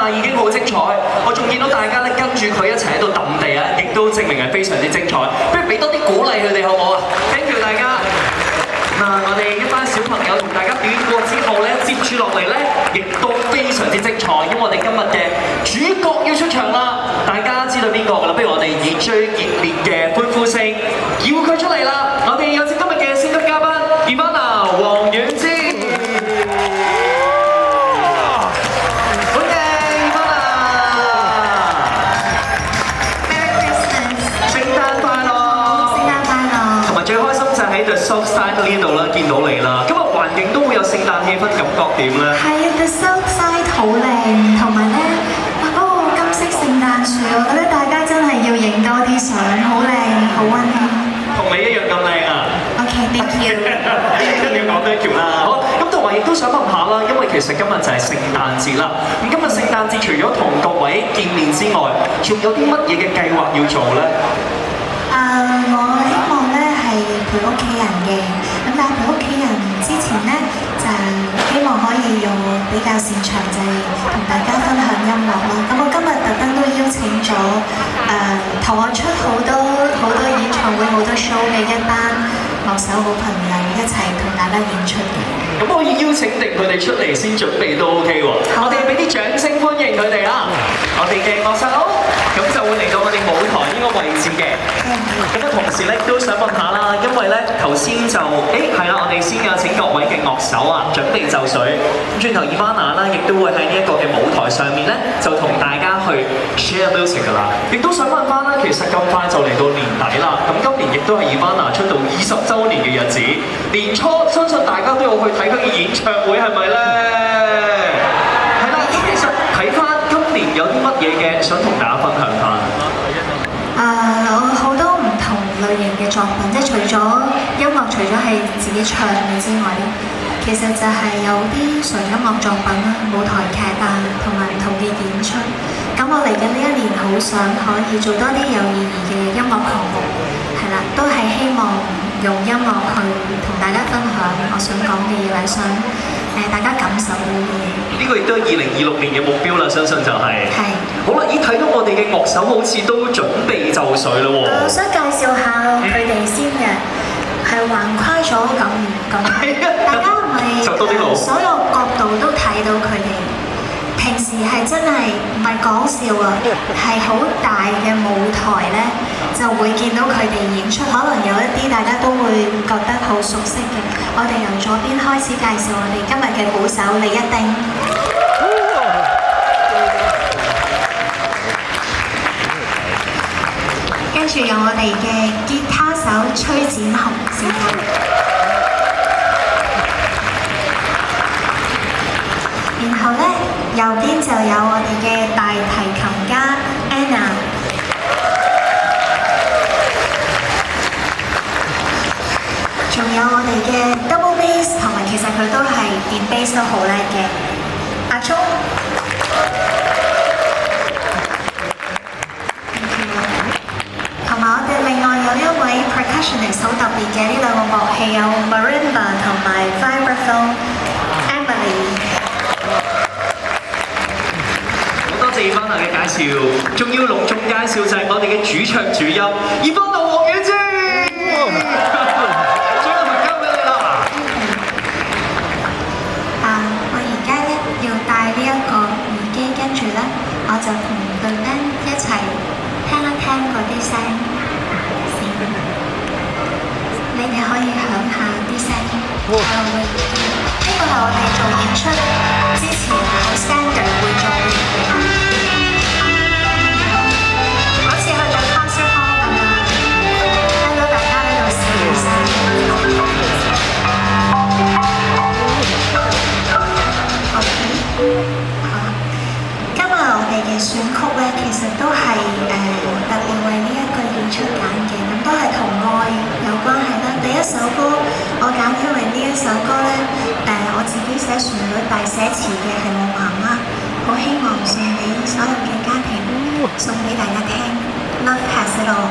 娜已經好精彩，我仲見到大家咧跟住佢一齊喺度揼地啊，亦都證明係非常之精彩。不如俾多啲鼓勵佢哋好唔好啊 ？Thank you 大家。我哋一班小朋友同大家表演過之後咧，接住落嚟咧，亦都非常之精彩，因為我哋今日嘅主角要出場啦！大家知道邊個㗎啦？不如我哋以最熱烈嘅歡呼聲叫佢出嚟啦！我哋有請今日嘅先級嘉賓 Ivana 黃婉之，歡迎 Ivana！ Merry Christmas！ 聖誕快樂！聖誕快樂！同埋最開心就喺 The South Side 呢度啦，見到你啦。今日環境都會有聖誕氣氛，感覺點咧？係啊 ，The South Side 好靚，同埋咧嗰個金色聖誕樹，我覺得大家真係要影多啲相，好靚，好溫馨。同你一樣咁靚啊！ OK，thank you。跟住講 thank you 啦。好，咁同埋亦都想問下啦，因為其實今日就係聖誕節啦。咁今日聖誕節除咗同各位見面之外，仲有啲乜嘢嘅計劃要做咧？我希望咧係陪屋企人嘅，咁但係陪屋企人之前咧就希望可以用比較擅長就係同大家分享音樂啦。咁我今日特登都邀請咗同我出好多演唱會好多 show 嘅一班樂手好朋友一齊同大家演出嘅。咁可以邀請定佢哋出嚟先準備都 OK 喎。我哋俾啲掌聲歡迎佢哋啦！我哋嘅樂手咁就會嚟到我哋舞台呢個位置嘅。咁啊，同時咧都想問下啦，因為咧頭先就係啦，我哋先有請各位嘅樂手啊，準備就緒。咁轉頭 Ivana 啦，亦都會喺呢一個嘅舞台上面咧，就同大家去 share music 㗎啦。亦都想問翻啦，其實咁快就嚟到年底啦，咁今年亦都係 Ivana 出道20週年嘅日子。年初相信大家都有去睇佢嘅演唱會，係咪咧？係啦，咁其實睇翻今年有啲乜嘢嘅想同大家分享翻？我好多唔同類型嘅作品，即係除咗音樂，除咗係自己唱嘅之外咧，其實就係有啲純音樂作品啦、舞台劇啊，同埋唔同嘅演出。咁我嚟緊呢一年好想可以做多啲有意義嘅音樂項目，係啦，都係希望用音樂去同大家分享我想講嘅嘢，或者想大家感受到嘅嘢。呢個亦都係2026年嘅目標啦，相信就係。係。好啦，咦，睇到我哋嘅樂手好似都準備就緒啦喎。我想介紹下佢哋先嘅，係橫跨咗咁，大家係咪所有角度都睇到佢哋？平時係真係唔係講笑啊，係好大嘅舞台咧，就會見到佢哋演出。可能有一啲大家都會覺得好熟悉嘅。我哋由左邊開始介紹我哋今日嘅鼓手李一丁，跟住有我哋嘅吉他手崔展雄先生。然後咧，右邊就有我哋嘅大提琴家 Anna， 仲有我哋嘅 double bass， 同埋其實佢都係電 bass 都好叻嘅阿聰，同埋我哋另外有一位 percussionist 好特別嘅，呢兩個樂器有 marimba 同埋 vibraphone Emily。多謝 Ivana 嘅介紹，仲要隆重介紹就係我哋嘅主唱主音 Ivana 黃婉之。最後交俾你啦。我而家咧要戴呢一個耳機，跟住咧我就同對 band 一齊聽一聽嗰啲聲先。你哋可以響下啲聲。呢個係我哋做演出之前好 standard 會做嘅嘢。今日我哋嘅選曲咧，其實都係特別為呢一個演出揀嘅，咁都係同愛有關係啦。第一首歌我揀，因為呢一首歌咧，我自己寫旋律，但係寫詞嘅係我媽媽，好希望送俾所有嘅家庭，送俾大家聽。Love has it all。